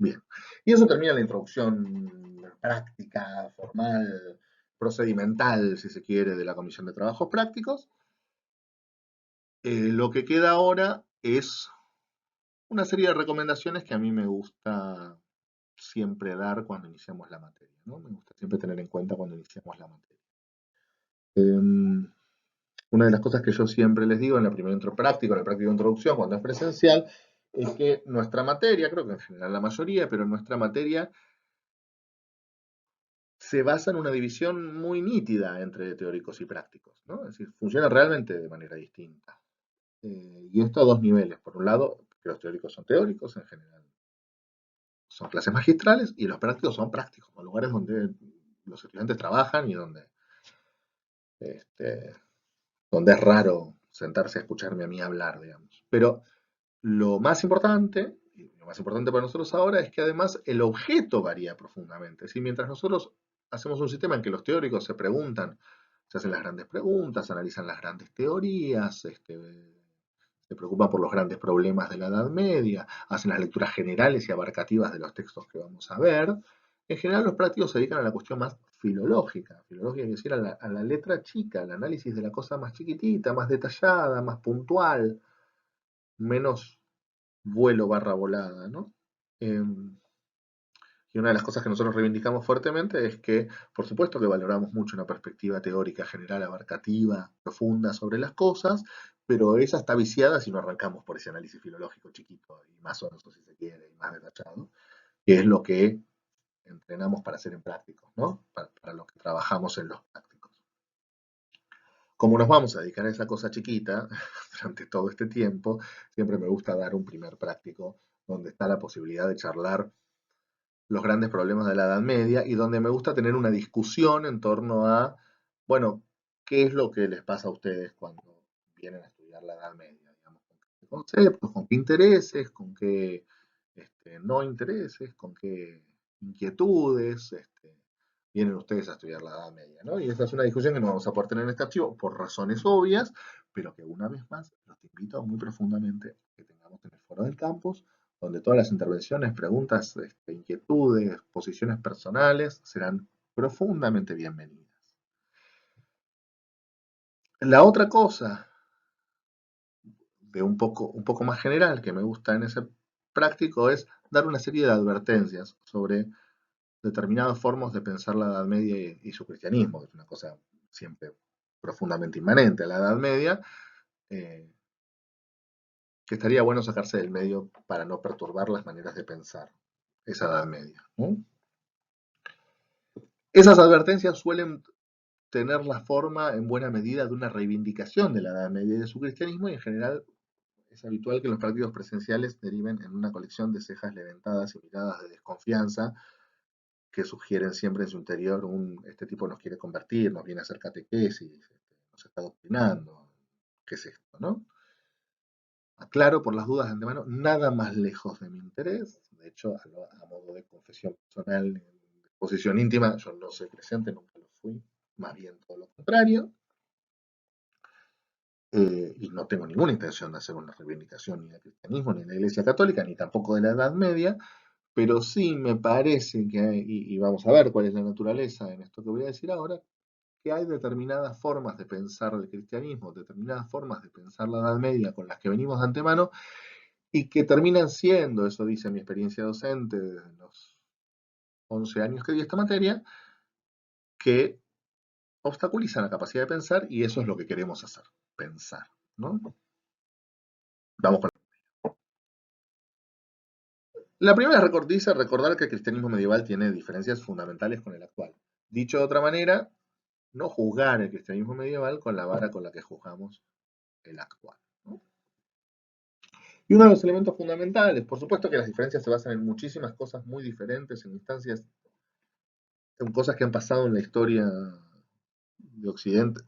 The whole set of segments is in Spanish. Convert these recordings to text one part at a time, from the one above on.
Bien. Y eso termina la introducción práctica, formal, procedimental, si se quiere, de la Comisión de Trabajos Prácticos. Lo que queda ahora es una serie de recomendaciones que a mí me gusta siempre dar cuando iniciamos la materia, ¿no? Me gusta siempre tener en cuenta cuando iniciamos la materia. Una de las cosas que yo siempre les digo en la primera práctica, en la práctica de introducción, cuando es presencial, es que nuestra materia, creo que en general la mayoría, pero nuestra materia se basa en una división muy nítida entre teóricos y prácticos, ¿no? Es decir, funciona realmente de manera distinta. Y esto a dos niveles. Por un lado, que los teóricos en general son clases magistrales y los prácticos son prácticos, son lugares donde los estudiantes trabajan y este, donde es raro sentarse a escucharme a mí hablar, digamos. Pero lo más importante, y lo más importante para nosotros ahora, es que además el objeto varía profundamente. Si mientras nosotros hacemos un sistema en que los teóricos se preguntan, se hacen las grandes preguntas, analizan las grandes teorías, se preocupan por los grandes problemas de la Edad Media, hacen las lecturas generales y abarcativas de los textos que vamos a ver. En general, los prácticos se dedican a la cuestión más filológica, filológica quiere decir a la letra chica, al análisis de la cosa más chiquitita, más detallada, más puntual, menos vuelo barra volada, ¿no? Eh, y una de las cosas que nosotros reivindicamos fuertemente es que, por supuesto que valoramos mucho una perspectiva teórica general, abarcativa, profunda sobre las cosas, pero esa está viciada si no arrancamos por ese análisis filológico chiquito y más honesto si se quiere, y más detallado, que es lo que entrenamos para hacer en prácticos, ¿no? Para lo que trabajamos en los prácticos. Como nos vamos a dedicar a esa cosa chiquita durante todo este tiempo, siempre me gusta dar un primer práctico donde está la posibilidad de charlar los grandes problemas de la Edad Media y donde me gusta tener una discusión en torno a, bueno, ¿qué es lo que les pasa a ustedes cuando vienen a estudiar la Edad Media? Digamos, con qué conceptos, con qué intereses, con qué no intereses, con qué inquietudes vienen ustedes a estudiar la Edad Media, ¿no? Y esta es una discusión que no vamos a poder tener en este archivo por razones obvias, pero que una vez más los invito muy profundamente que tengamos en el foro del campus, donde todas las intervenciones, preguntas, inquietudes, posiciones personales serán profundamente bienvenidas. La otra cosa de un poco más general que me gusta en ese práctico es dar una serie de advertencias sobre determinadas formas de pensar la Edad Media y su cristianismo, que es una cosa siempre profundamente inmanente a la Edad Media, eh, que estaría bueno sacarse del medio para no perturbar las maneras de pensar esa Edad Media, ¿no? Esas advertencias suelen tener la forma en buena medida de una reivindicación de la Edad Media y de su cristianismo, y en general es habitual que los prácticos presenciales deriven en una colección de cejas levantadas y miradas de desconfianza que sugieren siempre en su interior este tipo nos quiere convertir, nos viene a hacer catequesis, nos está adoctrinando, ¿qué es esto, no? Aclaro por las dudas de antemano, nada más lejos de mi interés. De hecho, a modo de confesión personal, de posición íntima, yo no soy creyente, nunca lo fui, más bien todo lo contrario. Y no tengo ninguna intención de hacer una reivindicación ni del cristianismo, ni de la Iglesia Católica, ni tampoco de la Edad Media, pero sí me parece que hay, y vamos a ver cuál es la naturaleza en esto que voy a decir ahora, que hay determinadas formas de pensar el cristianismo, determinadas formas de pensar la Edad Media con las que venimos de antemano y que terminan siendo, eso dice mi experiencia docente desde los 11 años que di esta materia, que obstaculizan la capacidad de pensar y eso es lo que queremos hacer, pensar, ¿no? Vamos con la primera dice recordar que el cristianismo medieval tiene diferencias fundamentales con el actual. Dicho de otra manera, no juzgar el cristianismo medieval con la vara con la que juzgamos el actual, ¿no? Y uno de los elementos fundamentales, por supuesto que las diferencias se basan en muchísimas cosas muy diferentes, en instancias, en cosas que han pasado en la historia de Occidente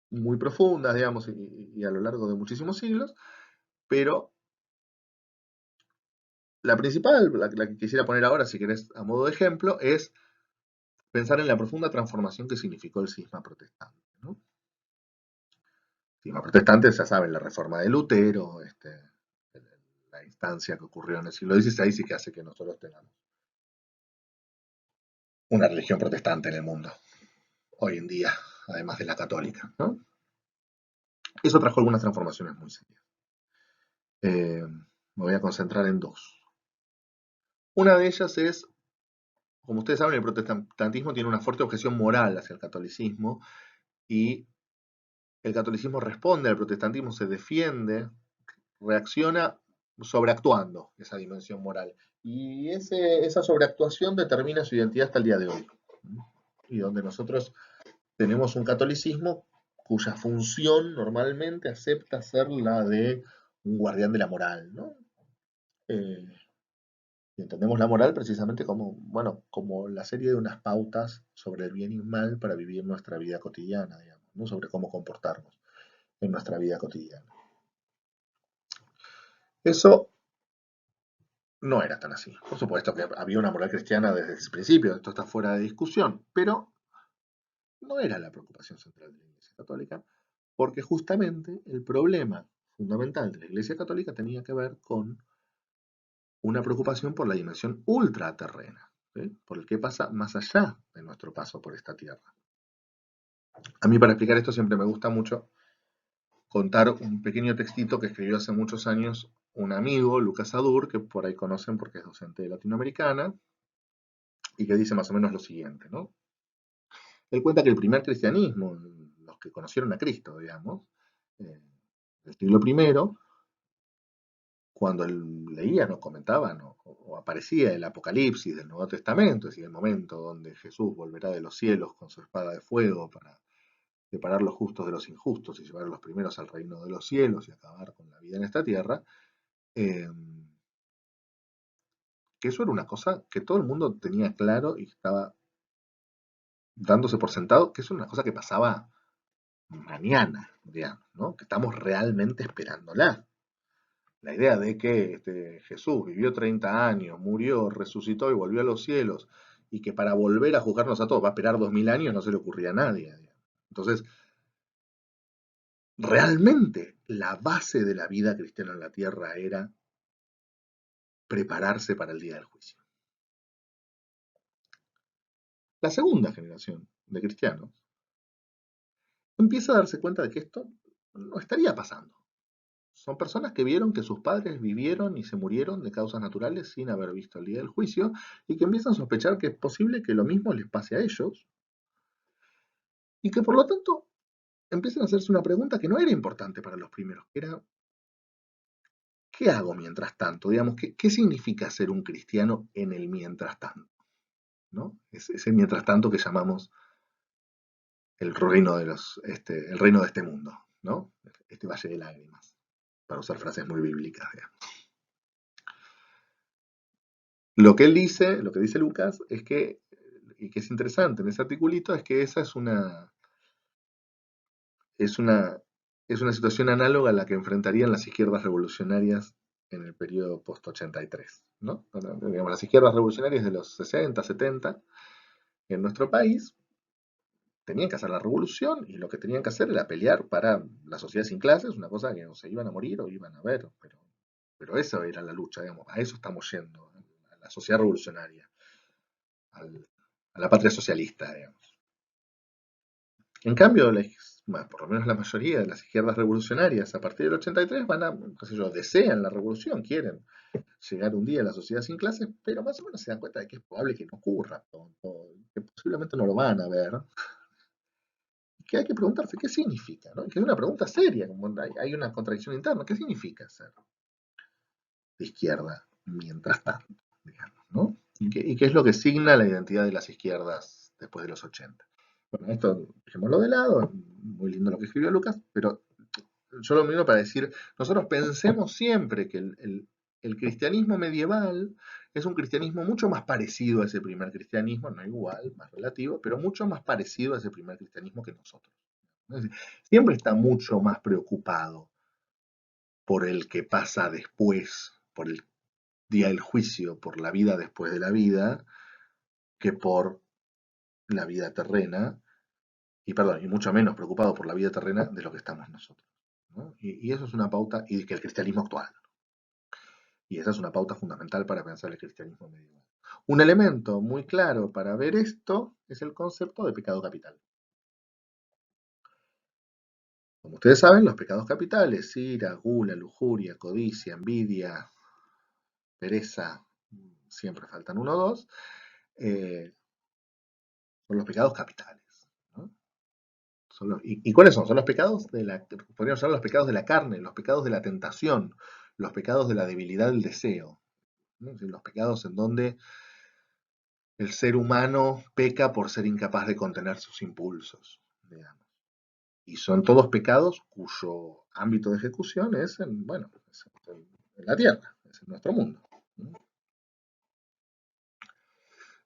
muy profundas, digamos, y a lo largo de muchísimos siglos, pero la principal, la que quisiera poner ahora, si querés, a modo de ejemplo, es pensar en la profunda transformación que significó el cisma protestante, ¿no? El cisma protestante, ya saben, la reforma de Lutero, la circunstancia que ocurrió en el siglo XVI y que hace que nosotros tengamos una religión protestante en el mundo hoy en día, además de la católica, ¿no? Eso trajo algunas transformaciones muy serias. Me voy a concentrar en dos. Una de ellas es, como ustedes saben, el protestantismo tiene una fuerte objeción moral hacia el catolicismo y el catolicismo responde al protestantismo, se defiende, reacciona sobreactuando esa dimensión moral. Y esa sobreactuación determina su identidad hasta el día de hoy. Y donde nosotros tenemos un catolicismo cuya función normalmente acepta ser la de un guardián de la moral, ¿no? Eh, y entendemos la moral precisamente como, bueno, como la serie de unas pautas sobre el bien y el mal para vivir nuestra vida cotidiana, digamos, ¿no? Sobre cómo comportarnos en nuestra vida cotidiana. Eso no era tan así. Por supuesto que había una moral cristiana desde el principio, esto está fuera de discusión, pero no era la preocupación central de la Iglesia Católica, porque justamente el problema fundamental de la Iglesia Católica tenía que ver con una preocupación por la dimensión ultraterrena, ¿sí? Por el que pasa más allá de nuestro paso por esta tierra. A mí para explicar esto siempre me gusta mucho contar un pequeño textito que escribió hace muchos años un amigo, Lucas Adur, que por ahí conocen porque es docente de latinoamericana, y que dice más o menos lo siguiente, ¿no? Él cuenta que el primer cristianismo, los que conocieron a Cristo, digamos, del siglo I, cuando leían o comentaban o aparecía el Apocalipsis del Nuevo Testamento, es decir, el momento donde Jesús volverá de los cielos con su espada de fuego para separar los justos de los injustos y llevar a los primeros al reino de los cielos y acabar con la vida en esta tierra, eh, que eso era una cosa que todo el mundo tenía claro y estaba dándose por sentado, que eso era una cosa que pasaba mañana, digamos, ¿no? Que estamos realmente esperándola. La idea de que Jesús vivió 30 años, murió, resucitó y volvió a los cielos, y que para volver a juzgarnos a todos va a esperar 2000 años, no se le ocurría a nadie. Digamos. Entonces, realmente la base de la vida cristiana en la tierra era prepararse para el día del juicio. La segunda generación de cristianos empieza a darse cuenta de que esto no estaría pasando. Son personas que vieron que sus padres vivieron y se murieron de causas naturales sin haber visto el día del juicio y que empiezan a sospechar que es posible que lo mismo les pase a ellos y que por lo tanto empiezan a hacerse una pregunta que no era importante para los primeros, que era ¿qué hago mientras tanto? Digamos, ¿qué significa ser un cristiano en el mientras tanto? ¿No? Ese mientras tanto que llamamos el reino el reino de este mundo, ¿no? Este valle de lágrimas, para usar frases muy bíblicas, digamos. Lo que él dice, lo que dice Lucas, es que, y que es interesante en ese articulito, es que esa es una, es una situación análoga a la que enfrentarían las izquierdas revolucionarias en el periodo post-83, ¿no? Digamos, las izquierdas revolucionarias de los 60, 70 en nuestro país tenían que hacer la revolución y lo que tenían que hacer era pelear para la sociedad sin clases, una cosa que o se iban a morir o iban a ver, pero esa era la lucha, digamos, a eso estamos yendo, a la sociedad revolucionaria, a la patria socialista, digamos. En cambio, por lo menos la mayoría de las izquierdas revolucionarias a partir del 83 van a, qué sé yo, desean la revolución, quieren llegar un día a la sociedad sin clases, pero más o menos se dan cuenta de que es probable que no ocurra, que posiblemente no lo van a ver, que hay que preguntarse qué significa, ¿no? Que es una pregunta seria, como hay una contradicción interna, ¿qué significa ser de izquierda mientras tanto, digamos, ¿no? Y qué es lo que signa la identidad de las izquierdas después de los 80? Bueno, esto dejémoslo de lado, muy lindo lo que escribió Lucas, pero yo lo mismo para decir, nosotros pensemos siempre que el cristianismo medieval es un cristianismo mucho más parecido a ese primer cristianismo, no igual, más relativo, pero mucho más parecido a ese primer cristianismo que nosotros. Es decir, siempre está mucho más preocupado por el que pasa después, por el día del juicio, por la vida después de la vida, que por la vida terrena, y mucho menos preocupado por la vida terrena de lo que estamos nosotros. ¿No? Y eso es una pauta, y que el cristianismo actual. Y esa es una pauta fundamental para pensar el cristianismo medieval. Un elemento muy claro para ver esto es el concepto de pecado capital. Como ustedes saben, los pecados capitales, ira, gula, lujuria, codicia, envidia, pereza, siempre faltan uno o dos, eh, son los pecados capitales. ¿No? ¿Y cuáles son? Son los pecados podríamos llamar los pecados de la carne, los pecados de la tentación, los pecados de la debilidad del deseo, ¿no? Es decir, los pecados en donde el ser humano peca por ser incapaz de contener sus impulsos, digamos. Y son todos pecados cuyo ámbito de ejecución es bueno, en la tierra, es en nuestro mundo. ¿No?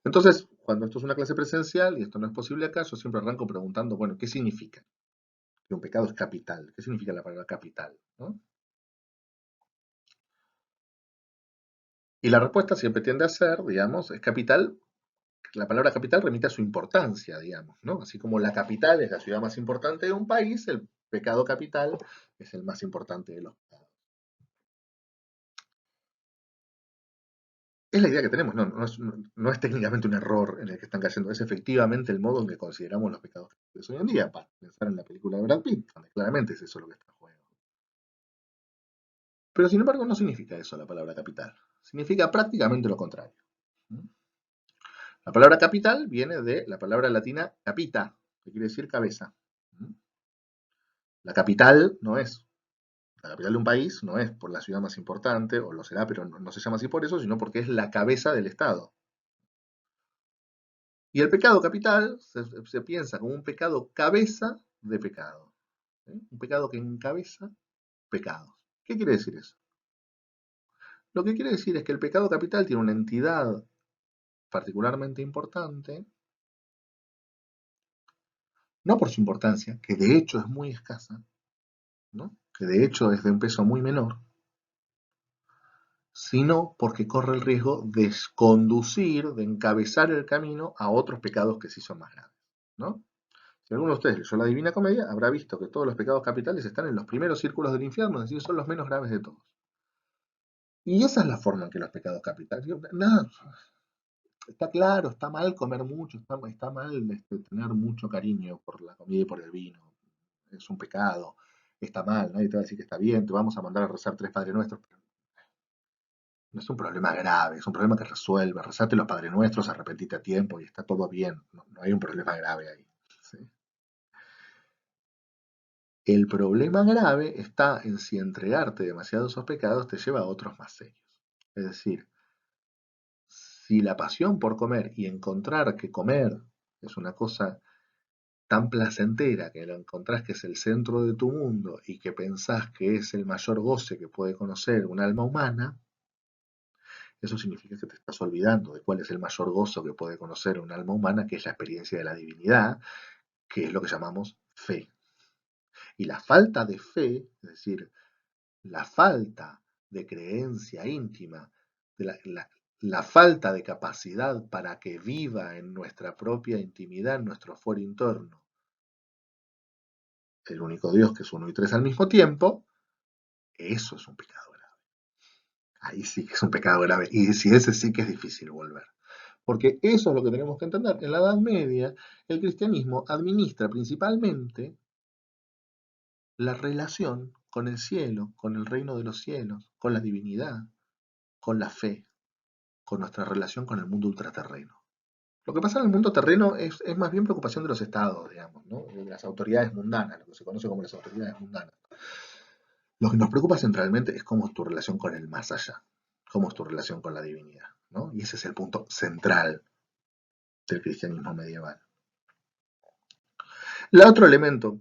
Entonces, cuando esto es una clase presencial y esto no es posible acá, yo siempre arranco preguntando, bueno, ¿qué significa que un pecado es capital? ¿Qué significa la palabra capital? ¿No? Y la respuesta siempre tiende a ser, digamos, es capital. La palabra capital remite a su importancia, digamos, ¿no? Así como la capital es la ciudad más importante de un país, el pecado capital es el más importante de los pecados. Es la idea que tenemos, no es técnicamente un error en el que están cayendo, es efectivamente el modo en que consideramos los pecados capitales hoy en día, para pensar en la película de Brad Pitt, donde claramente es eso lo que está en juego. Pero sin embargo no significa eso la palabra capital, significa prácticamente lo contrario. La palabra capital viene de la palabra latina capita, que quiere decir cabeza. La capital no es, la capital de un país no es por la ciudad más importante, o lo será, pero no se llama así por eso, sino porque es la cabeza del Estado. Y el pecado capital se piensa como un pecado cabeza de pecado. ¿Eh? Un pecado que encabeza pecados. ¿Qué quiere decir eso? Lo que quiere decir es que el pecado capital tiene una entidad particularmente importante, no por su importancia, que de hecho es muy escasa, ¿no? Que de hecho es de un peso muy menor, sino porque corre el riesgo de conducir, de encabezar el camino a otros pecados que sí son más graves, ¿no? Si alguno de ustedes leyó la Divina Comedia, habrá visto que todos los pecados capitales están en los primeros círculos del infierno, es decir, son los menos graves de todos. Y esa es la forma en que los pecados capitales. Nada, está claro, está mal comer mucho, está mal tener mucho cariño por la comida y por el vino. Es un pecado, está mal, nadie te va a decir que está bien, te vamos a mandar a rezar tres Padres Nuestros. No es un problema grave, es un problema que resuelve. Rezate los Padres Nuestros, arrepentite a tiempo y está todo bien. No hay un problema grave ahí. ¿Sí? El problema grave está en si entregarte demasiado a esos pecados te lleva a otros más serios. Es decir, si la pasión por comer y encontrar que comer es una cosa tan placentera que lo encontrás que es el centro de tu mundo y que pensás que es el mayor goce que puede conocer un alma humana, eso significa que te estás olvidando de cuál es el mayor gozo que puede conocer un alma humana, que es la experiencia de la divinidad, que es lo que llamamos fe. Y la falta de fe, es decir, la falta de creencia íntima, de la falta de capacidad para que viva en nuestra propia intimidad, en nuestro fuero interno, el único Dios que es uno y tres al mismo tiempo, eso es un pecado grave. Ahí sí que es un pecado grave. Y si ese sí que es difícil volver. Porque eso es lo que tenemos que entender. En la Edad Media, el cristianismo administra principalmente la relación con el cielo, con el reino de los cielos, con la divinidad, con la fe, con nuestra relación con el mundo ultraterreno. Lo que pasa en el mundo terreno es más bien preocupación de los estados, digamos, ¿no? De las autoridades mundanas, lo que se conoce como las autoridades mundanas. Lo que nos preocupa centralmente es cómo es tu relación con el más allá, cómo es tu relación con la divinidad, ¿no? Y ese es el punto central del cristianismo medieval. El otro elemento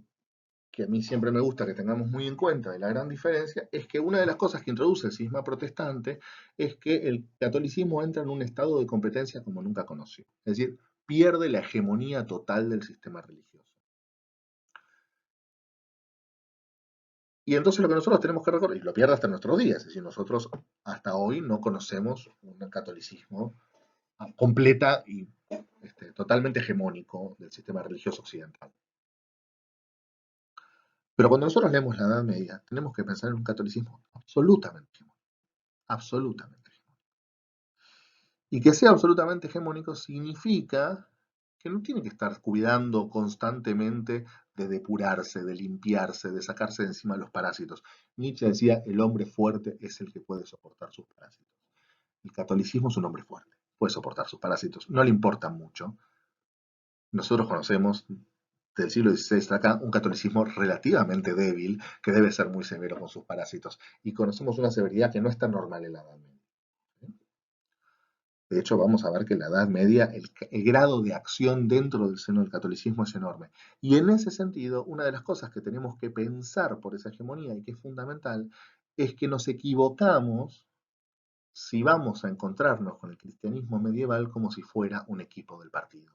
que a mí siempre me gusta que tengamos muy en cuenta de la gran diferencia es que una de las cosas que introduce el cisma protestante es que el catolicismo entra en un estado de competencia como nunca conoció. Es decir, pierde la hegemonía total del sistema religioso. Y entonces lo que nosotros tenemos que recordar, y lo pierde hasta nuestros días, es decir, nosotros hasta hoy no conocemos un catolicismo completa y totalmente hegemónico del sistema religioso occidental. Pero cuando nosotros leemos la Edad Media, tenemos que pensar en un catolicismo absolutamente hegemónico. absolutamente. Y que sea absolutamente hegemónico significa que no tiene que estar cuidando constantemente de depurarse, de limpiarse, de sacarse de encima los parásitos. Nietzsche decía, el hombre fuerte es el que puede soportar sus parásitos. El catolicismo es un hombre fuerte, puede soportar sus parásitos, no le importan mucho. Nosotros conocemos del siglo XVI hasta acá un catolicismo relativamente débil que debe ser muy severo con sus parásitos y conocemos una severidad que no es tan normal en la Edad Media. De hecho, vamos a ver que en la Edad Media el grado de acción dentro del seno del catolicismo es enorme. Y en ese sentido, una de las cosas que tenemos que pensar por esa hegemonía y que es fundamental es que nos equivocamos si vamos a encontrarnos con el cristianismo medieval como si fuera un equipo del partido,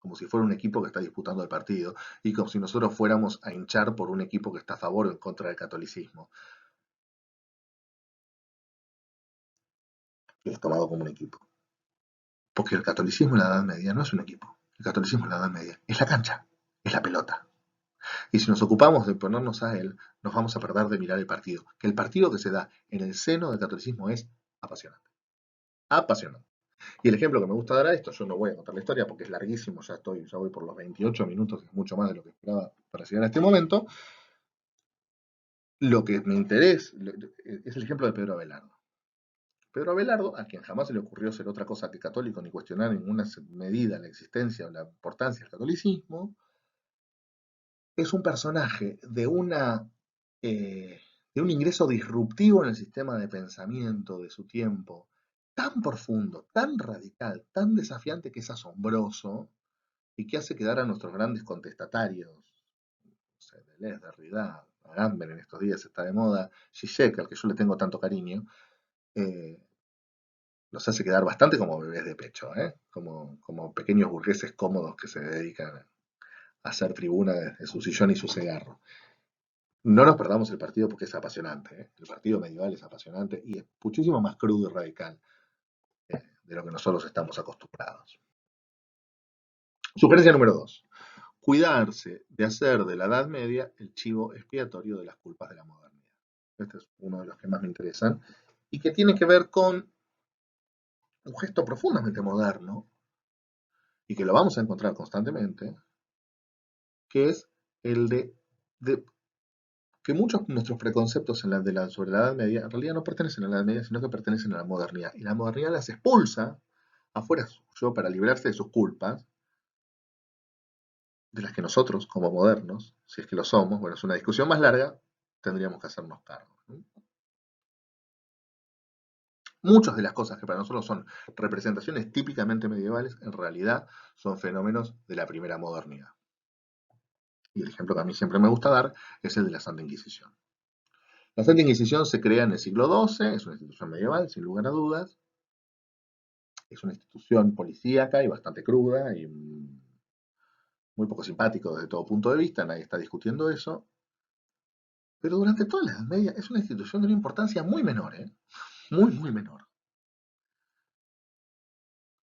como si fuera un equipo que está disputando el partido y como si nosotros fuéramos a hinchar por un equipo que está a favor o en contra del catolicismo, que es tomado como un equipo. Porque el catolicismo en la Edad Media no es un equipo. El catolicismo en la Edad Media es la cancha, es la pelota. Y si nos ocupamos de ponernos a él, nos vamos a perder de mirar el partido. Que el partido que se da en el seno del catolicismo es apasionante. Apasionante. Y el ejemplo que me gusta dar a esto, yo no voy a contar la historia porque es larguísimo, ya voy por los 28 minutos, que es mucho más de lo que esperaba para llegar a este momento. Lo que me interesa es el ejemplo de Pedro Abelardo. Pedro Abelardo, a quien jamás se le ocurrió ser otra cosa que católico ni cuestionar en ninguna medida la existencia o la importancia del catolicismo, es un personaje de un ingreso disruptivo en el sistema de pensamiento de su tiempo, tan profundo, tan radical, tan desafiante que es asombroso y que hace quedar a nuestros grandes contestatarios, no sé, Deleuze, Derrida, Agamben en estos días está de moda, Zizek, al que yo le tengo tanto cariño, eh, los hace quedar bastante como bebés de pecho, como pequeños burgueses cómodos que se dedican a hacer tribuna desde su sillón y su cigarro. No nos perdamos el partido porque es apasionante. El partido medieval es apasionante y es muchísimo más crudo y radical de lo que nosotros estamos acostumbrados. Sugerencia número 2. Cuidarse de hacer de la Edad Media el chivo expiatorio de las culpas de la modernidad. Este es uno de los que más me interesan y que tiene que ver con un gesto profundamente moderno y que lo vamos a encontrar constantemente, que es el de que muchos de nuestros preconceptos sobre la Edad Media en realidad no pertenecen a la Edad Media, sino que pertenecen a la modernidad. Y la modernidad las expulsa afuera suyo para librarse de sus culpas, de las que nosotros, como modernos, si es que lo somos, bueno, es una discusión más larga, tendríamos que hacernos cargo, ¿no? Muchas de las cosas que para nosotros son representaciones típicamente medievales, en realidad son fenómenos de la primera modernidad. Y el ejemplo que a mí siempre me gusta dar es el de la Santa Inquisición. La Santa Inquisición se crea en el siglo XII, es una institución medieval, sin lugar a dudas. Es una institución policíaca y bastante cruda y muy poco simpático desde todo punto de vista, nadie está discutiendo eso. Pero durante toda la Edad Media es una institución de una importancia muy menor, muy, muy menor.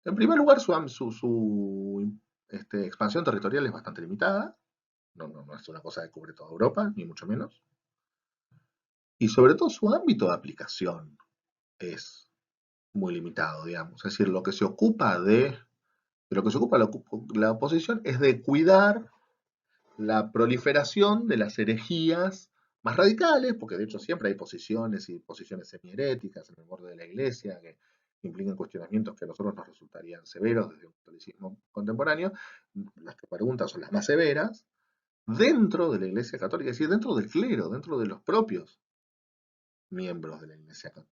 En primer lugar, su expansión territorial es bastante limitada, no es una cosa que cubre toda Europa, ni mucho menos. Y sobre todo su ámbito de aplicación es muy limitado, digamos. Es decir, de lo que se ocupa la oposición es de cuidar la proliferación de las herejías más radicales, porque de hecho siempre hay posiciones y posiciones semiheréticas en el borde de la iglesia que implican cuestionamientos que a nosotros nos resultarían severos desde un catolicismo contemporáneo. Las que preguntan son las más severas, dentro de la iglesia católica, es decir, dentro del clero, dentro de los propios miembros de la iglesia católica.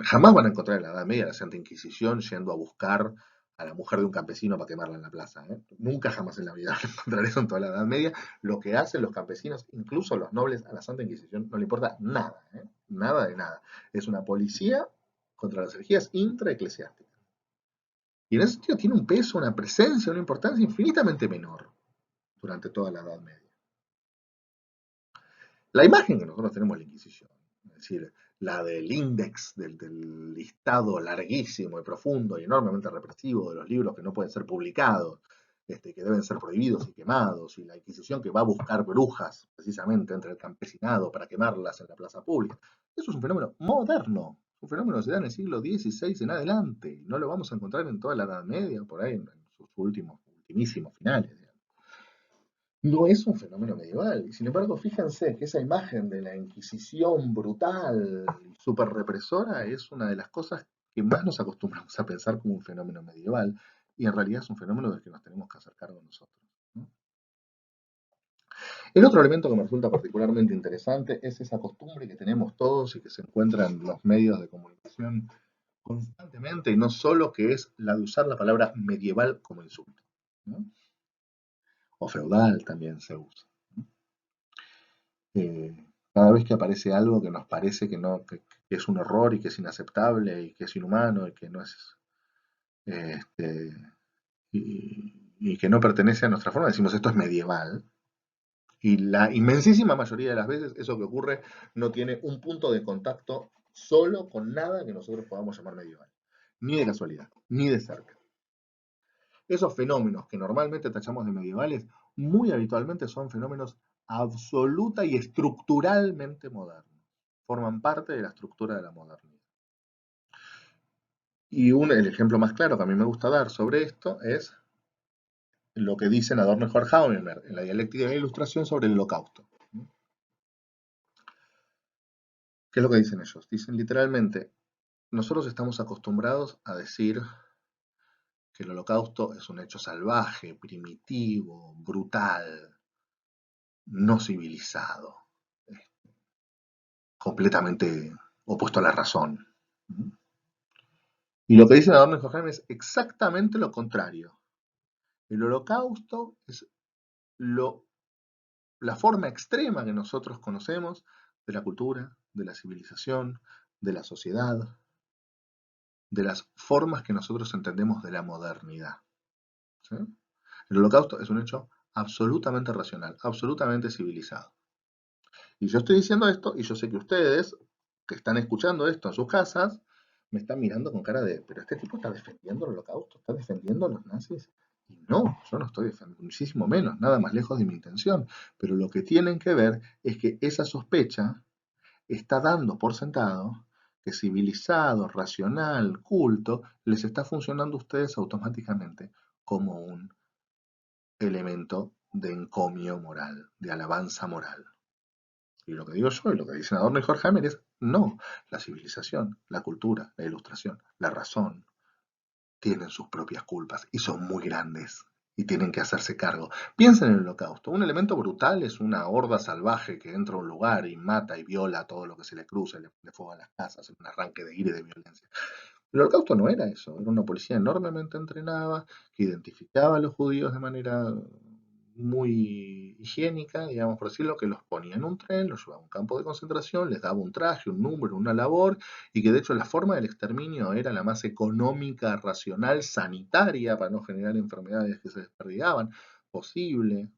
Jamás van a encontrar en la Edad Media la Santa Inquisición yendo a buscar a la mujer de un campesino para quemarla en la plaza. Nunca jamás en la vida van a encontrar eso en toda la Edad Media. Lo que hacen los campesinos, incluso los nobles, a la Santa Inquisición no le importa nada. Nada de nada. Es una policía contra las herejías intraeclesiásticas. Y en ese sentido tiene un peso, una presencia, una importancia infinitamente menor durante toda la Edad Media. La imagen que nosotros tenemos de la Inquisición, es decir, la del índice, del listado larguísimo y profundo y enormemente represivo de los libros que no pueden ser publicados, que deben ser prohibidos y quemados, y la Inquisición que va a buscar brujas precisamente entre el campesinado para quemarlas en la plaza pública. Eso es un fenómeno moderno, un fenómeno que se da en el siglo XVI en adelante, y no lo vamos a encontrar en toda la Edad Media, por ahí en sus ultimísimos finales. No es un fenómeno medieval, y sin embargo, fíjense que esa imagen de la Inquisición brutal y súper represora es una de las cosas que más nos acostumbramos a pensar como un fenómeno medieval, y en realidad es un fenómeno del que nos tenemos que hacer cargo nosotros, ¿no? El otro elemento que me resulta particularmente interesante es esa costumbre que tenemos todos y que se encuentra en los medios de comunicación constantemente, y no solo, que es la de usar la palabra medieval como insulto, ¿no? O feudal también se usa. eh, Cada vez que aparece algo que nos parece que, no, que es un error y que es inaceptable y que es inhumano y que no es este, y que no pertenece a nuestra forma, decimos esto es medieval. Y la inmensísima mayoría de las veces eso que ocurre no tiene un punto de contacto solo con nada que nosotros podamos llamar medieval. Ni de casualidad, ni de cerca. Esos fenómenos que normalmente tachamos de medievales, muy habitualmente son fenómenos absoluta y estructuralmente modernos. Forman parte de la estructura de la modernidad. Y el ejemplo más claro que a mí me gusta dar sobre esto es lo que dicen Adorno y Horkheimer en la dialéctica de la ilustración sobre el holocausto. ¿Qué es lo que dicen ellos? Dicen literalmente, nosotros estamos acostumbrados a decir que el holocausto es un hecho salvaje, primitivo, brutal, no civilizado, completamente opuesto a la razón. Y lo que dice Adorno y Horkheimer es exactamente lo contrario. El holocausto es la forma extrema que nosotros conocemos de la cultura, de la civilización, de la sociedad, de las formas que nosotros entendemos de la modernidad, ¿sí? El holocausto es un hecho absolutamente racional, absolutamente civilizado. Y yo estoy diciendo esto, y yo sé que ustedes, que están escuchando esto en sus casas, me están mirando con cara de, pero este tipo está defendiendo el holocausto, está defendiendo a los nazis. Y no, yo no estoy defendiendo, muchísimo menos, nada más lejos de mi intención. Pero lo que tienen que ver es que esa sospecha está dando por sentado que civilizado, racional, culto, les está funcionando a ustedes automáticamente como un elemento de encomio moral, de alabanza moral. Y lo que digo yo y lo que dicen Adorno y Horkheimer es, no, la civilización, la cultura, la ilustración, la razón, tienen sus propias culpas y son muy grandes y tienen que hacerse cargo. Piensen en el holocausto. Un elemento brutal es una horda salvaje que entra a un lugar y mata y viola todo lo que se le cruza, le prende fuego a las casas, en un arranque de ira y de violencia. El holocausto no era eso, era una policía enormemente entrenada que identificaba a los judíos de manera muy higiénica, digamos por decirlo, que los ponía en un tren, los llevaba a un campo de concentración, les daba un traje, un número, una labor, y que de hecho la forma del exterminio era la más económica, racional, sanitaria, para no generar enfermedades que se desperdigaban, posible.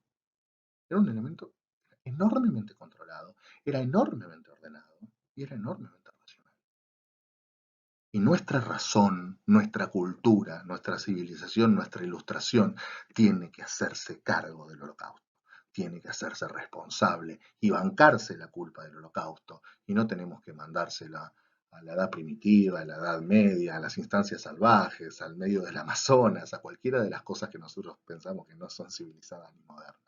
Era un elemento enormemente controlado, era enormemente ordenado y era enormemente racional. Y nuestra razón, nuestra cultura, nuestra civilización, nuestra ilustración tiene que hacerse cargo del holocausto, tiene que hacerse responsable y bancarse la culpa del holocausto. Y no tenemos que mandársela a la edad primitiva, a la edad media, a las instancias salvajes, al medio del Amazonas, a cualquiera de las cosas que nosotros pensamos que no son civilizadas ni modernas.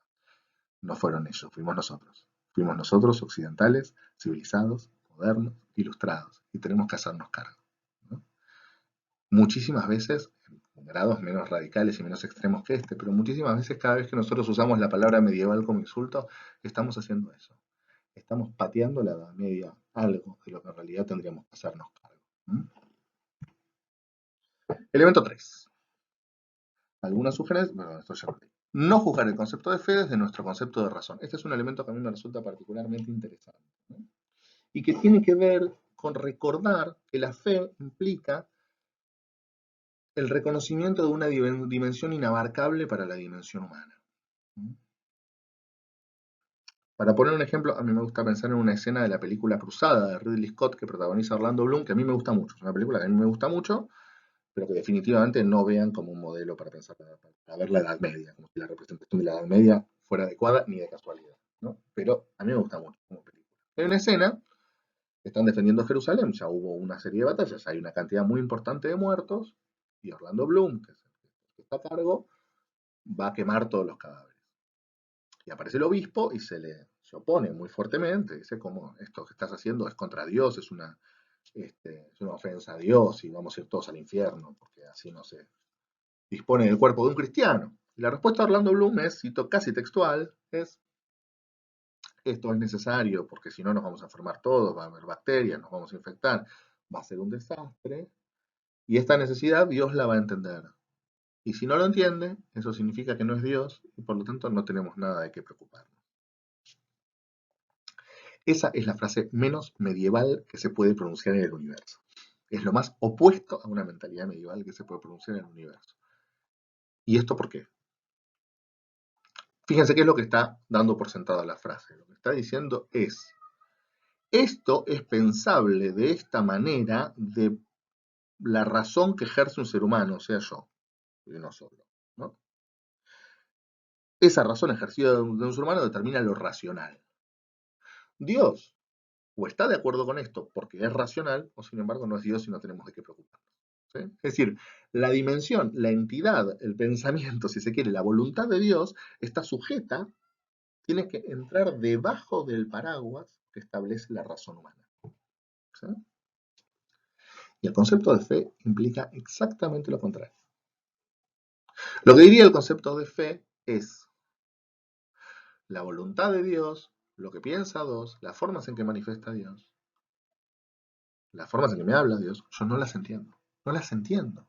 No fueron ellos, fuimos nosotros. Fuimos nosotros, occidentales, civilizados, modernos, ilustrados, y tenemos que hacernos cargo, ¿no? Muchísimas veces, en grados menos radicales y menos extremos que este, pero muchísimas veces cada vez que nosotros usamos la palabra medieval como insulto, estamos haciendo eso. Estamos pateando la Edad Media, algo de lo que en realidad tendríamos que hacernos cargo. ¿Mm? Elemento 3. Algunas sugerencias, bueno, esto ya lo leí. No juzgar el concepto de fe desde nuestro concepto de razón. Este es un elemento que a mí me resulta particularmente interesante, ¿no? Y que tiene que ver con recordar que la fe implica el reconocimiento de una dimensión inabarcable para la dimensión humana. Para poner un ejemplo, a mí me gusta pensar en una escena de la película Cruzada de Ridley Scott que protagoniza Orlando Bloom, que a mí me gusta mucho. Es una película que a mí me gusta mucho, pero que definitivamente no vean como un modelo para pensar, para ver la Edad Media, como si la representación de la Edad Media fuera adecuada ni de casualidad, ¿no? Pero a mí me gusta mucho como película. Hay una escena, están defendiendo Jerusalén, ya hubo una serie de batallas, hay una cantidad muy importante de muertos, y Orlando Bloom, que es el que está a cargo, va a quemar todos los cadáveres. Y aparece el obispo y se opone muy fuertemente, dice como esto que estás haciendo es contra Dios, es una ofensa a Dios y vamos a ir todos al infierno, porque así no se dispone del cuerpo de un cristiano. Y la respuesta de Orlando Bloom es, cito casi textual, es esto es necesario porque si no nos vamos a enfermar todos, va a haber bacterias, nos vamos a infectar, va a ser un desastre. Y esta necesidad Dios la va a entender. Y si no lo entiende, eso significa que no es Dios y por lo tanto no tenemos nada de qué preocuparnos. Esa es la frase menos medieval que se puede pronunciar en el universo. Es lo más opuesto a una mentalidad medieval que se puede pronunciar en el universo. ¿Y esto por qué? Fíjense qué es lo que está dando por sentado la frase. Lo que está diciendo es, esto es pensable de esta manera de la razón que ejerce un ser humano, o sea yo, y no solo, ¿no? Esa razón ejercida de un ser humano determina lo racional. Dios o está de acuerdo con esto porque es racional, o sin embargo no es Dios y no tenemos de qué preocuparnos. ¿Sí? Es decir, la dimensión, la entidad, el pensamiento, si se quiere, la voluntad de Dios está sujeta, tiene que entrar debajo del paraguas que establece la razón humana. ¿Sí? Y el concepto de fe implica exactamente lo contrario. Lo que diría el concepto de fe es la voluntad de Dios, lo que piensa Dios, las formas en que manifiesta Dios, las formas en que me habla Dios, yo no las entiendo. No las entiendo.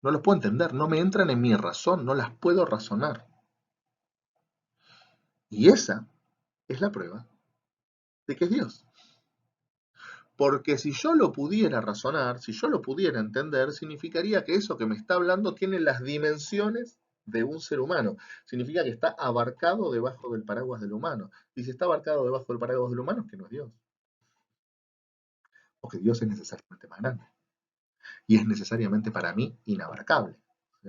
No los puedo entender, no me entran en mi razón, no las puedo razonar. Y esa es la prueba de que es Dios. Porque si yo lo pudiera razonar, si yo lo pudiera entender, significaría que eso que me está hablando tiene las dimensiones de un ser humano. Significa que está abarcado debajo del paraguas del humano. Y si está abarcado debajo del paraguas del humano, es que no es Dios. Porque Dios es necesariamente más grande. Y es necesariamente para mí inabarcable. ¿Sí?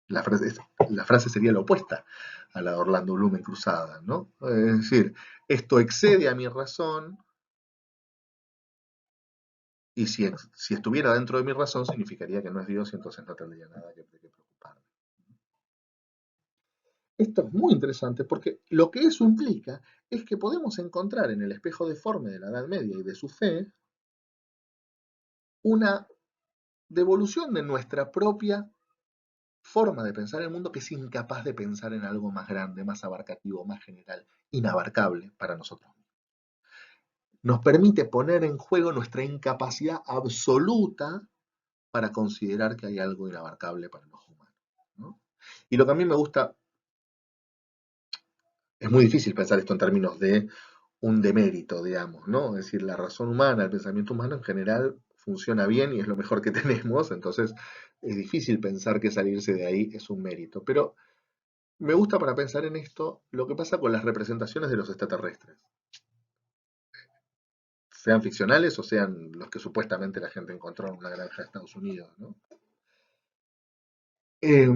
La frase sería la opuesta a la de Orlando Bloom en Cruzada, ¿no? Es decir, esto excede a mi razón y si estuviera dentro de mi razón significaría que no es Dios y entonces no tendría nada que preocuparme. Esto es muy interesante porque lo que eso implica es que podemos encontrar en el espejo deforme de la Edad Media y de su fe una devolución de nuestra propia forma de pensar el mundo que es incapaz de pensar en algo más grande, más abarcativo, más general, inabarcable para nosotros. Nos permite poner en juego nuestra incapacidad absoluta para considerar que hay algo inabarcable para los humanos, ¿no? Y lo que a mí me gusta, es muy difícil pensar esto en términos de un demérito, digamos, ¿no? Es decir, la razón humana, el pensamiento humano en general funciona bien y es lo mejor que tenemos, entonces es difícil pensar que salirse de ahí es un mérito. Pero me gusta para pensar en esto lo que pasa con las representaciones de los extraterrestres, sean ficcionales o sean los que supuestamente la gente encontró en una granja de Estados Unidos, ¿no? Eh,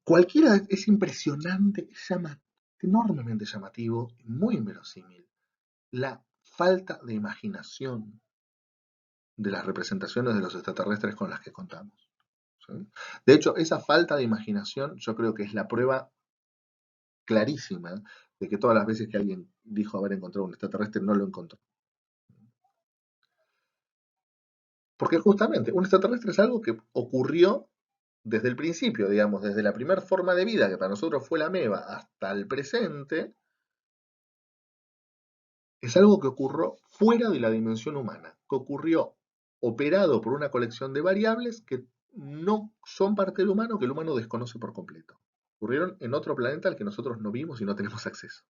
Cualquiera es impresionante, enormemente llamativo, muy inverosímil, la falta de imaginación de las representaciones de los extraterrestres con las que contamos. ¿Sí? De hecho, esa falta de imaginación yo creo que es la prueba clarísima de que todas las veces que alguien dijo haber encontrado un extraterrestre no lo encontró. Porque justamente un extraterrestre es algo que ocurrió desde el principio, digamos, desde la primera forma de vida que para nosotros fue la ameba hasta el presente, es algo que ocurrió fuera de la dimensión humana, que ocurrió operado por una colección de variables que no son parte del humano, que el humano desconoce por completo. Ocurrieron en otro planeta al que nosotros no vimos y no tenemos acceso.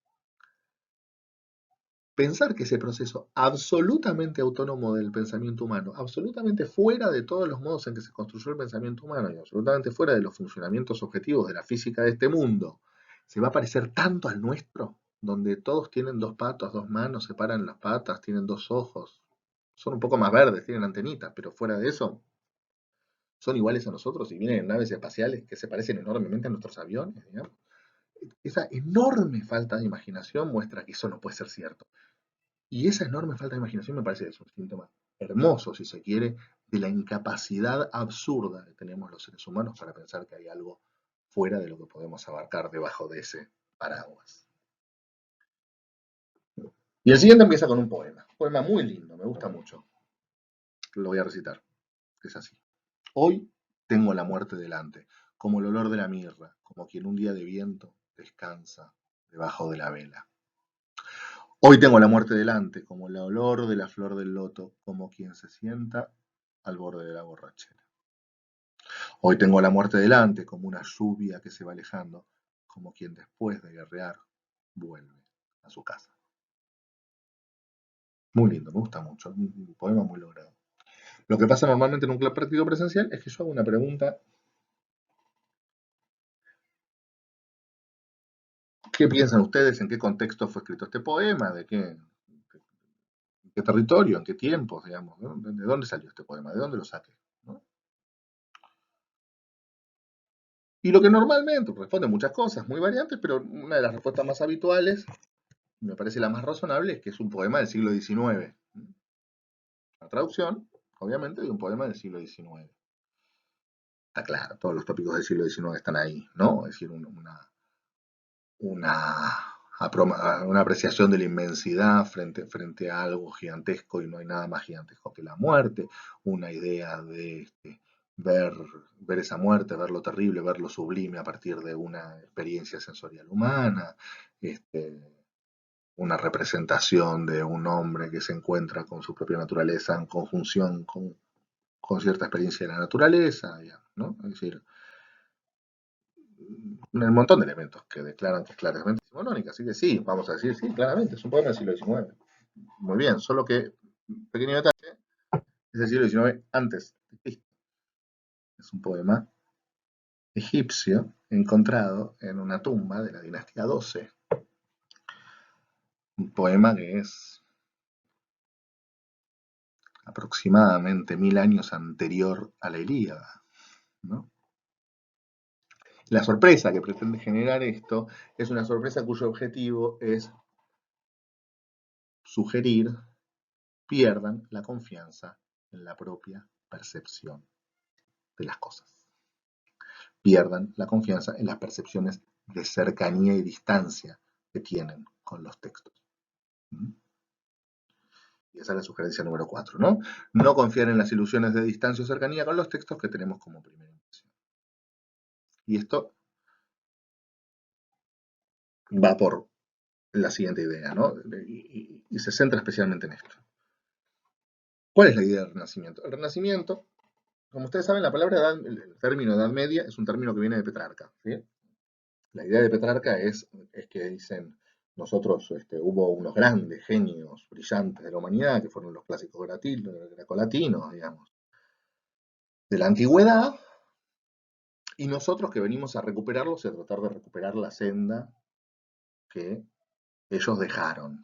Pensar que ese proceso absolutamente autónomo del pensamiento humano, absolutamente fuera de todos los modos en que se construyó el pensamiento humano y absolutamente fuera de los funcionamientos objetivos de la física de este mundo, se va a parecer tanto al nuestro, donde todos tienen dos patas, dos manos, separan las patas, tienen dos ojos, Son un poco más verdes, tienen antenitas, pero fuera de eso, son iguales a nosotros y vienen en naves espaciales que se parecen enormemente a nuestros aviones, digamos. Esa enorme falta de imaginación muestra que eso no puede ser cierto. Y esa enorme falta de imaginación me parece que es un síntoma hermoso, si se quiere, de la incapacidad absurda que tenemos los seres humanos para pensar que hay algo fuera de lo que podemos abarcar debajo de ese paraguas. Y el siguiente empieza con un poema muy lindo, me gusta mucho. Lo voy a recitar, es así. Hoy tengo la muerte delante, como el olor de la mirra, como quien un día de viento descansa debajo de la vela. Hoy tengo la muerte delante, como el olor de la flor del loto, como quien se sienta al borde de la borrachera. Hoy tengo la muerte delante, como una lluvia que se va alejando, como quien después de guerrear vuelve a su casa. Muy lindo, me gusta mucho, un poema muy logrado. Lo que pasa normalmente en un club práctico presencial es que yo hago una pregunta. ¿Qué piensan ustedes? ¿En qué contexto fue escrito este poema? ¿De qué, en qué territorio? ¿En qué tiempos? Digamos, ¿no? ¿De dónde salió este poema? ¿De dónde lo saqué? ¿No? Y lo que normalmente responde muchas cosas muy variantes, pero una de las respuestas más habituales, me parece la más razonable, es que es un poema del siglo XIX. La traducción, obviamente, de un poema del siglo XIX. Está claro, todos los tópicos del siglo XIX están ahí, ¿no? Es decir, una, una apreciación de la inmensidad frente a algo gigantesco y no hay nada más gigantesco que la muerte, una idea de ver, ver esa muerte, ver lo terrible, ver lo sublime a partir de una experiencia sensorial humana, este, una representación de un hombre que se encuentra con su propia naturaleza en conjunción con cierta experiencia de la naturaleza, digamos, ¿no? Es decir, un montón de elementos que declaran que es claramente decimonónica. Así que sí, vamos a decir, sí, claramente, es un poema del siglo XIX. Muy bien, solo que, pequeño detalle, es del siglo XIX antes de Cristo. Es un poema egipcio encontrado en una tumba de la dinastía 12. Un poema que es aproximadamente 1000 años anterior a la Ilíada, ¿no? La sorpresa que pretende generar esto es una sorpresa cuyo objetivo es sugerir pierdan la confianza en la propia percepción de las cosas. Pierdan la confianza en las percepciones de cercanía y distancia que tienen con los textos. Y esa es la sugerencia número 4, ¿no? No confiar en las ilusiones de distancia o cercanía con los textos que tenemos como primera impresión. Y esto va por la siguiente idea, ¿no? Y se centra especialmente en esto. ¿Cuál es la idea del Renacimiento? El Renacimiento, como ustedes saben, la palabra edad, el término Edad Media es un término que viene de Petrarca, ¿sí? La idea de Petrarca es que dicen, nosotros hubo unos grandes genios brillantes de la humanidad, que fueron los clásicos grecolatinos, digamos, de la antigüedad, y nosotros que venimos a recuperarlos y a tratar de recuperar la senda que ellos dejaron.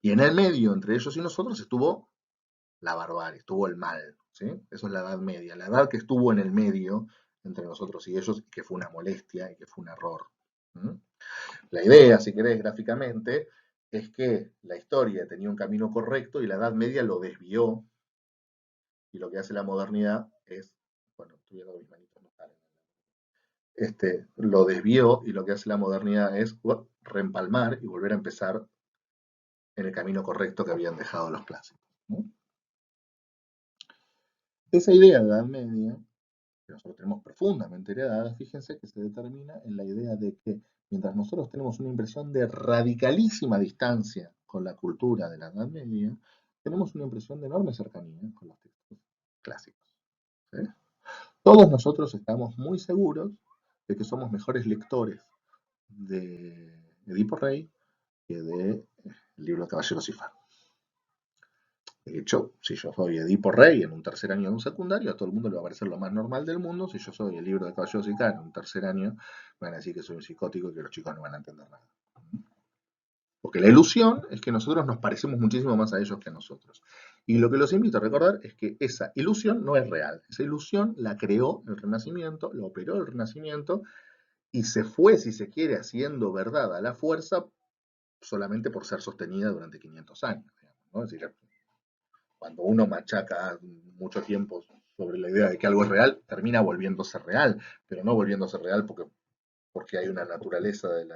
Y en el medio, entre ellos y nosotros, estuvo la barbarie, estuvo el mal, ¿sí? Eso es la Edad Media, la edad que estuvo en el medio entre nosotros y ellos, y que fue una molestia y que fue un error. ¿Mm? La idea, si querés, gráficamente, es que la historia tenía un camino correcto y la Edad Media lo desvió, y lo que hace la modernidad es, bueno, estoy viendo mis manitos no salen, lo desvió y lo que hace la modernidad es reempalmar y volver a empezar en el camino correcto que habían dejado los clásicos, ¿no? Esa idea de Edad Media, que nosotros tenemos profundamente heredada, fíjense que se determina en la idea de que mientras nosotros tenemos una impresión de radicalísima distancia con la cultura de la Edad Media, tenemos una impresión de enorme cercanía con los textos clásicos, ¿sí? Todos nosotros estamos muy seguros de que somos mejores lectores de Edipo Rey que de el libro de Caballeros y Faro. De hecho, si yo soy Edipo Rey en un tercer año de un secundario, a todo el mundo le va a parecer lo más normal del mundo. Si yo soy el libro de Caballeros y Faro en un tercer año, me van a decir que soy un psicótico y que los chicos no van a entender nada. Porque la ilusión es que nosotros nos parecemos muchísimo más a ellos que a nosotros. Y lo que los invito a recordar es que esa ilusión no es real. Esa ilusión la creó el Renacimiento, la operó el Renacimiento y se fue, si se quiere, haciendo verdad a la fuerza solamente por ser sostenida durante 500 años. Digamos, ¿no? Es decir, cuando uno machaca mucho tiempo sobre la idea de que algo es real, termina volviéndose real, pero no volviéndose real porque hay una naturaleza del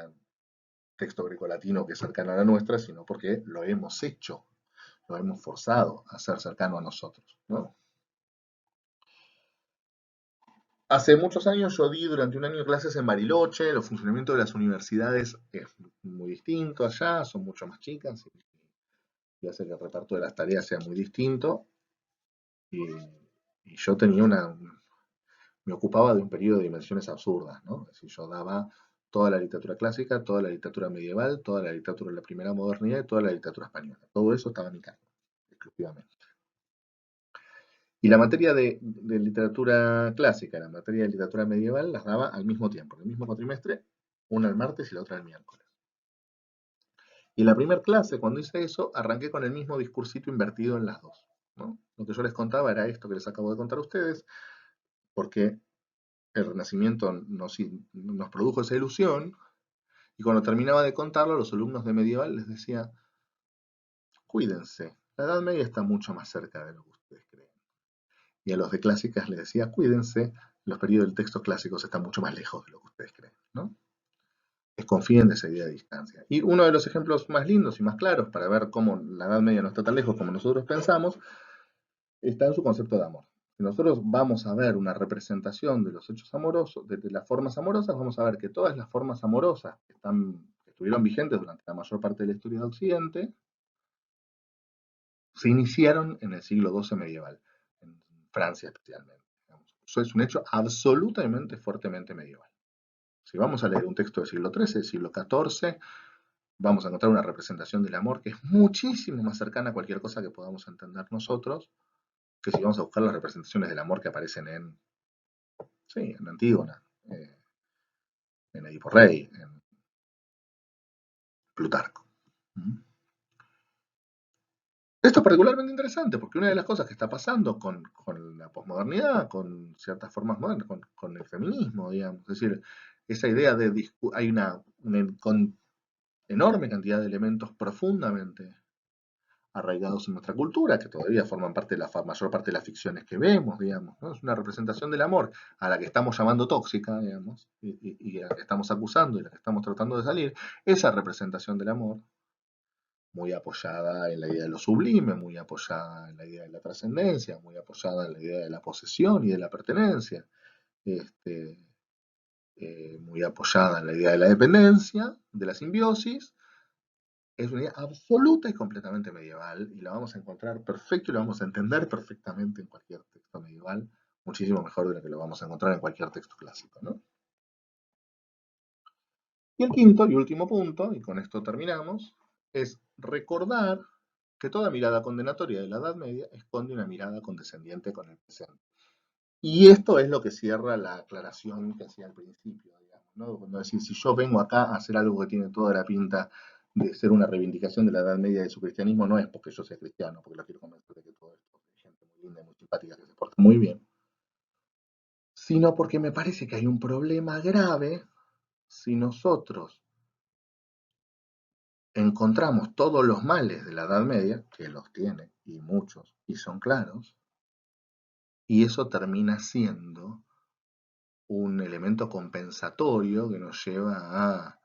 texto grecolatino que es cercana a la nuestra, sino porque lo hemos hecho, lo hemos forzado a ser cercano a nosotros, ¿no? Hace muchos años yo di durante un año clases en Bariloche, el funcionamiento de las universidades es muy distinto allá, son mucho más chicas y hace que el reparto de las tareas sea muy distinto. Y yo tenía me ocupaba de un periodo de dimensiones absurdas, ¿no? Es decir, yo daba toda la literatura clásica, toda la literatura medieval, toda la literatura de la primera modernidad y toda la literatura española. Todo eso estaba en mi cargo, exclusivamente. Y la materia de literatura clásica, la materia de literatura medieval, las daba al mismo tiempo, en el mismo cuatrimestre, una el martes y la otra el miércoles. Y en la primera clase, cuando hice eso, arranqué con el mismo discursito invertido en las dos, ¿no? Lo que yo les contaba era esto que les acabo de contar a ustedes, porque el Renacimiento nos produjo esa ilusión, y cuando terminaba de contarlo, a los alumnos de medieval les decía, cuídense, la Edad Media está mucho más cerca de lo que ustedes creen. Y a los de clásicas les decía, cuídense, los periodos del texto clásicos están mucho más lejos de lo que ustedes creen, ¿no? Desconfíen de esa idea de distancia. Y uno de los ejemplos más lindos y más claros para ver cómo la Edad Media no está tan lejos como nosotros pensamos, está en su concepto de amor. Si nosotros vamos a ver una representación de los hechos amorosos, de las formas amorosas, vamos a ver que todas las formas amorosas que estuvieron vigentes durante la mayor parte de la historia de Occidente, se iniciaron en el siglo XII medieval, en Francia especialmente. Eso es un hecho absolutamente fuertemente medieval. Si vamos a leer un texto del siglo XIII, del siglo XIV, vamos a encontrar una representación del amor que es muchísimo más cercana a cualquier cosa que podamos entender nosotros, que si vamos a buscar las representaciones del amor que aparecen en Antígona, en Edipo Rey, en Plutarco. Esto es particularmente interesante porque una de las cosas que está pasando con la posmodernidad, con ciertas formas modernas, con el feminismo, digamos, es decir, esa idea de hay una enorme cantidad de elementos profundamente arraigados en nuestra cultura, que todavía forman parte de la mayor parte de las ficciones que vemos, digamos, ¿no? Es una representación del amor a la que estamos llamando tóxica, digamos, y a la que estamos acusando y a la que estamos tratando de salir. Esa representación del amor, muy apoyada en la idea de lo sublime, muy apoyada en la idea de la trascendencia, muy apoyada en la idea de la posesión y de la pertenencia, este, muy apoyada en la idea de la dependencia, de la simbiosis, es una idea absoluta y completamente medieval, y la vamos a encontrar perfecto y la vamos a entender perfectamente en cualquier texto medieval, muchísimo mejor de lo que lo vamos a encontrar en cualquier texto clásico, ¿no? Y el quinto y último punto, y con esto terminamos, es recordar que toda mirada condenatoria de la Edad Media esconde una mirada condescendiente con el presente. Y esto es lo que cierra la aclaración que hacía al principio, digamos, ¿no? Cuando decir, si yo vengo acá a hacer algo que tiene toda la pinta de ser una reivindicación de la Edad Media y de su cristianismo, no es porque yo sea cristiano, porque lo quiero convencer de que todo esto es gente muy linda, muy simpática, que se porta muy bien, sino porque me parece que hay un problema grave si nosotros encontramos todos los males de la Edad Media, que los tiene, y muchos, y son claros, y eso termina siendo un elemento compensatorio que nos lleva a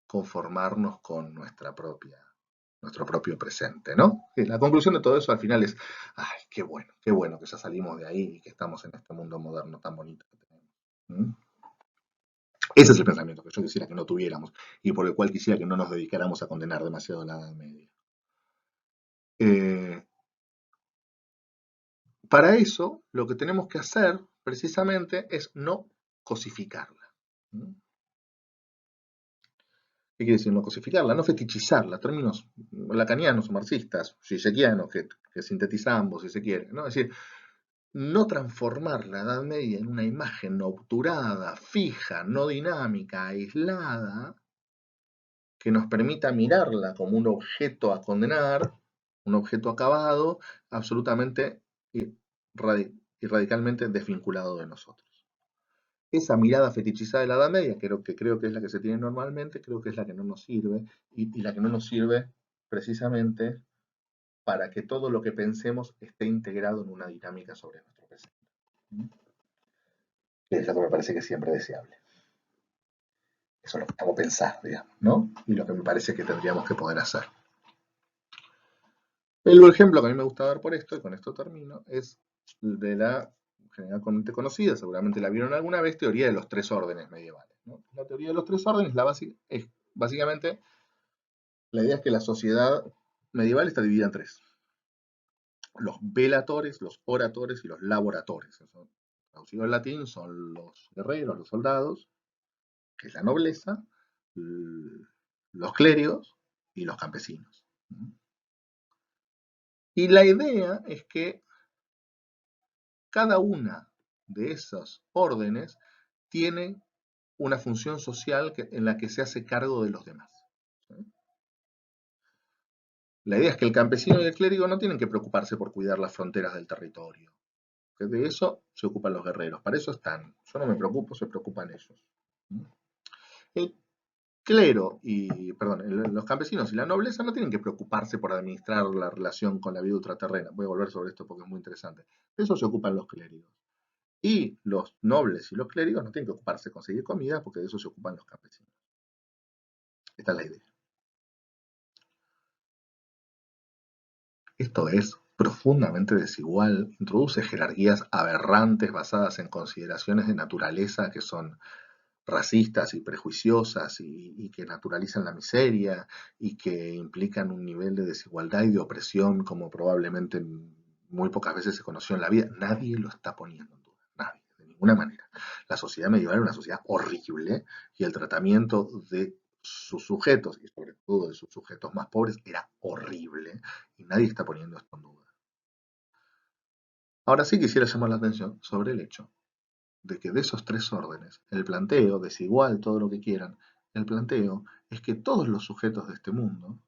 conformarnos con nuestro propio presente, ¿no? Y la conclusión de todo eso al final es, ay, qué bueno que ya salimos de ahí y que estamos en este mundo moderno tan bonito que tenemos. ¿Mm? Ese es el pensamiento que yo quisiera que no tuviéramos y por el cual quisiera que no nos dedicáramos a condenar demasiado la Edad Media. Eh, para eso, lo que tenemos que hacer precisamente es no cosificarla. ¿Mm? ¿Qué quiere decir no cosificarla? No fetichizarla, términos lacanianos o marxistas, gisekianos, que sintetizamos, si se quiere, ¿no? Es decir, no transformar la Edad Media en una imagen obturada, fija, no dinámica, aislada, que nos permita mirarla como un objeto a condenar, un objeto acabado, absolutamente y, y radicalmente desvinculado de nosotros. Esa mirada fetichizada de la Edad Media, creo que es la que se tiene normalmente, creo que es la que no nos sirve, y la que no nos sirve precisamente para que todo lo que pensemos esté integrado en una dinámica sobre nuestro presente. Que es lo que me parece que es siempre deseable. Eso es lo que hago pensar, digamos, ¿no? Y lo que me parece que tendríamos que poder hacer. El ejemplo que a mí me gusta dar por esto, y con esto termino, es de la generalmente conocida, seguramente la vieron alguna vez, teoría de los tres órdenes medievales, ¿no? La teoría de los tres órdenes es básicamente, la idea es que la sociedad medieval está dividida en tres. Los velatores, los oratores y los laboratores. Eso, traducido al latín, son los guerreros, los soldados, que es la nobleza, los clérigos y los campesinos. Y la idea es que cada una de esas órdenes tiene una función social en la que se hace cargo de los demás. La idea es que el campesino y el clérigo no tienen que preocuparse por cuidar las fronteras del territorio, que de eso se ocupan los guerreros, para eso están. Yo no me preocupo, se preocupan ellos. El clero los campesinos y la nobleza no tienen que preocuparse por administrar la relación con la vida ultraterrena. Voy a volver sobre esto porque es muy interesante. De eso se ocupan los clérigos. Y los nobles y los clérigos no tienen que ocuparse de conseguir comida porque de eso se ocupan los campesinos. Esta es la idea. Esto es profundamente desigual, introduce jerarquías aberrantes basadas en consideraciones de naturaleza que son racistas y prejuiciosas y que naturalizan la miseria y que implican un nivel de desigualdad y de opresión como probablemente muy pocas veces se conoció en la vida. Nadie lo está poniendo en duda, nadie, de ninguna manera. La sociedad medieval era una sociedad horrible y el tratamiento de sus sujetos, y sobre todo de sus sujetos más pobres, era horrible y nadie está poniendo esto en duda. Ahora sí quisiera llamar la atención sobre el hecho de que de esos tres órdenes, el planteo, desigual, todo lo que quieran, el planteo es que todos los sujetos de este mundo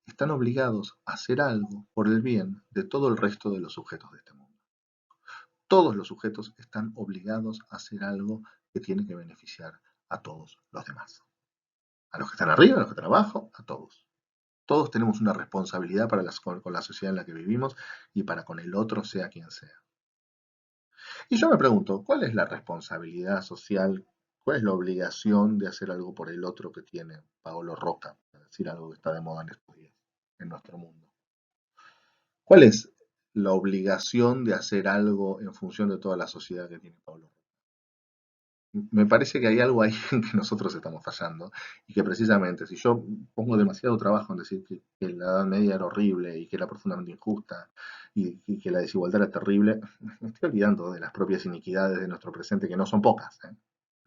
están obligados a hacer algo por el bien de todo el resto de los sujetos de este mundo. Todos los sujetos están obligados a hacer algo que tiene que beneficiar a todos los demás. A los que están arriba, a los que están abajo, a todos. Todos tenemos una responsabilidad con la sociedad en la que vivimos y para con el otro, sea quien sea. Y yo me pregunto, ¿cuál es la responsabilidad social? ¿Cuál es la obligación de hacer algo por el otro que tiene Paolo Roca? Para decir algo que está de moda en estos días, en nuestro mundo. ¿Cuál es la obligación de hacer algo en función de toda la sociedad que tiene Paolo Roca? Me parece que hay algo ahí en que nosotros estamos fallando y que precisamente si yo pongo demasiado trabajo en decir que la Edad Media era horrible y que era profundamente injusta y que la desigualdad era terrible, me estoy olvidando de las propias iniquidades de nuestro presente, que no son pocas, ¿eh?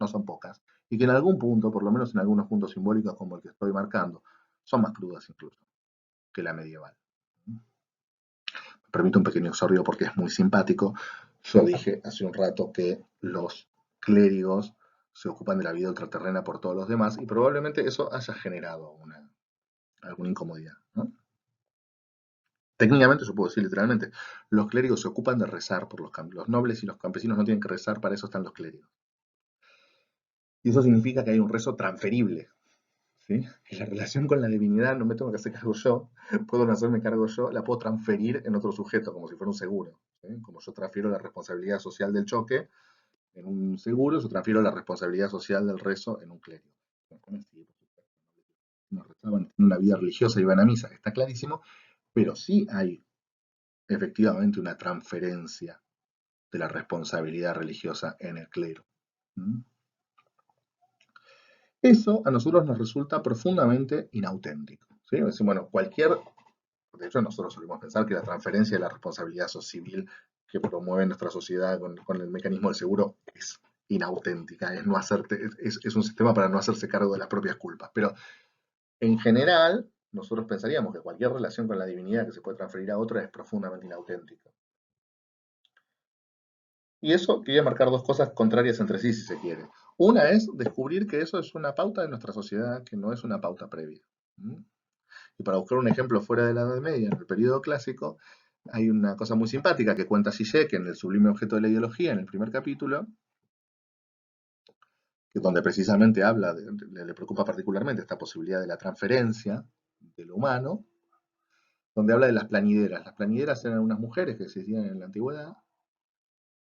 No son pocas, y que en algún punto, por lo menos en algunos puntos simbólicos como el que estoy marcando, son más crudas incluso que la medieval. Me permito un pequeño exordio porque es muy simpático. Yo dije hace un rato que los clérigos se ocupan de la vida ultraterrena por todos los demás y probablemente eso haya generado alguna incomodidad, ¿no? Técnicamente, yo puedo decir literalmente, los clérigos se ocupan de rezar por los nobles y los campesinos no tienen que rezar, para eso están los clérigos. Y eso significa que hay un rezo transferible, ¿sí? Que la relación con la divinidad no me tengo que hacer cargo yo, puedo no hacerme cargo yo, la puedo transferir en otro sujeto, como si fuera un seguro, ¿sí? Como yo transfiero la responsabilidad social del choque en un seguro, yo transfiero la responsabilidad social del rezo en un clérigo. No rezaban en una vida religiosa y iban a misa, está clarísimo, pero sí hay efectivamente una transferencia de la responsabilidad religiosa en el clero. ¿Mm? Eso a nosotros nos resulta profundamente inauténtico. ¿Sí? Bueno, de hecho nosotros solemos pensar que la transferencia de la responsabilidad civil que promueve nuestra sociedad con el mecanismo del seguro es inauténtica, es un sistema para no hacerse cargo de las propias culpas. Pero en general, nosotros pensaríamos que cualquier relación con la divinidad que se puede transferir a otra es profundamente inauténtica. Y eso quería marcar dos cosas contrarias entre sí, si se quiere. Una es descubrir que eso es una pauta de nuestra sociedad que no es una pauta previa. ¿Mm? Y para buscar un ejemplo fuera de la Edad Media, en el periodo clásico, hay una cosa muy simpática que cuenta Zizek en El sublime objeto de la ideología, en el primer capítulo, que donde precisamente habla, le preocupa particularmente esta posibilidad de la transferencia de lo humano, donde habla de las planideras. Las planideras eran unas mujeres que existían en la antigüedad,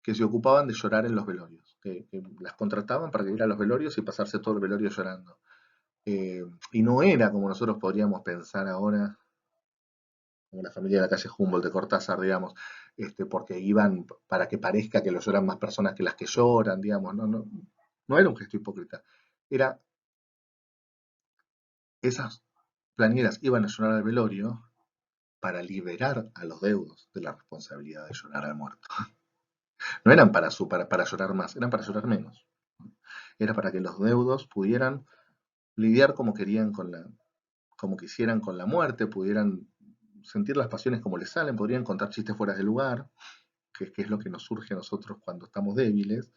que se ocupaban de llorar en los velorios, que las contrataban para ir a los velorios y pasarse todo el velorio llorando. Y no era como nosotros podríamos pensar ahora, como la familia de la calle Humboldt de Cortázar, digamos, porque iban para que parezca que lo lloran más personas que las que lloran, digamos, no era un gesto hipócrita. Era, esas plañideras iban a llorar al velorio para liberar a los deudos de la responsabilidad de llorar al muerto. No eran para llorar más, eran para llorar menos. Era para que los deudos pudieran lidiar como querían como quisieran con la muerte, pudieran sentir las pasiones como les salen, podrían contar chistes fuera de lugar, que es lo que nos surge a nosotros cuando estamos débiles,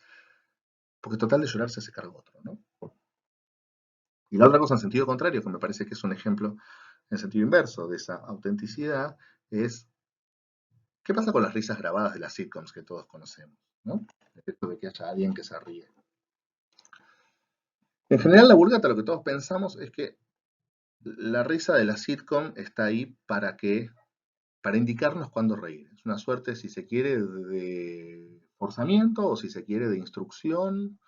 porque total de llorar se hace cargo otro, ¿no? Y la otra cosa en sentido contrario, que me parece que es un ejemplo en sentido inverso de esa autenticidad, es qué pasa con las risas grabadas de las sitcoms que todos conocemos, ¿no? Esto de que haya alguien que se ríe. En general, la vulgata lo que todos pensamos es que la risa de la sitcom está ahí para indicarnos cuándo reír. Es una suerte, si se quiere, de forzamiento o si se quiere, de instrucción,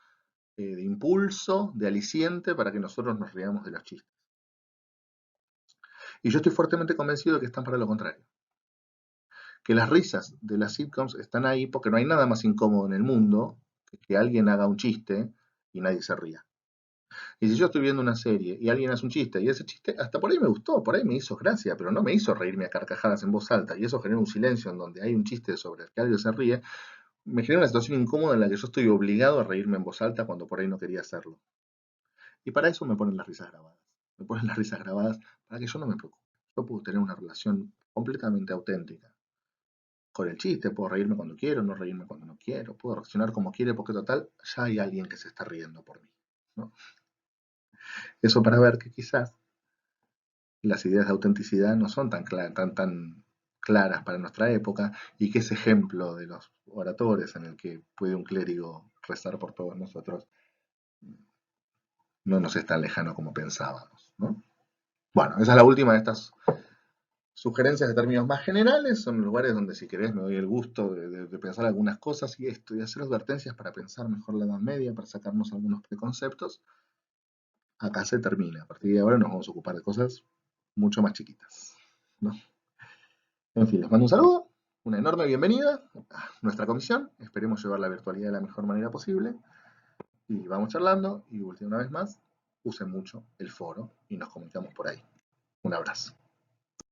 de impulso, de aliciente para que nosotros nos riamos de los chistes. Y yo estoy fuertemente convencido de que están para lo contrario. Que las risas de las sitcoms están ahí porque no hay nada más incómodo en el mundo que alguien haga un chiste y nadie se ría. Y si yo estoy viendo una serie y alguien hace un chiste y ese chiste hasta por ahí me gustó, por ahí me hizo gracia, pero no me hizo reírme a carcajadas en voz alta y eso genera un silencio en donde hay un chiste sobre el que alguien se ríe, me genera una situación incómoda en la que yo estoy obligado a reírme en voz alta cuando por ahí no quería hacerlo. Y para eso me ponen las risas grabadas. Me ponen las risas grabadas para que yo no me preocupe. Yo puedo tener una relación completamente auténtica con el chiste, puedo reírme cuando quiero, no reírme cuando no quiero, puedo reaccionar como quiere porque total ya hay alguien que se está riendo por mí, ¿no? Eso para ver que quizás las ideas de autenticidad no son tan claras para nuestra época y que ese ejemplo de los oradores en el que puede un clérigo rezar por todos nosotros no nos es tan lejano como pensábamos, ¿no? Bueno, esa es la última de estas sugerencias de términos más generales, son lugares donde si querés me doy el gusto de pensar algunas cosas y esto, y hacer advertencias para pensar mejor la Edad Media, para sacarnos algunos preconceptos. Acá se termina, a partir de ahora nos vamos a ocupar de cosas mucho más chiquitas, ¿no? En fin, les mando un saludo, una enorme bienvenida a nuestra comisión, esperemos llevar la virtualidad de la mejor manera posible, y vamos charlando, y una vez más, usen mucho el foro y nos comunicamos por ahí. Un abrazo.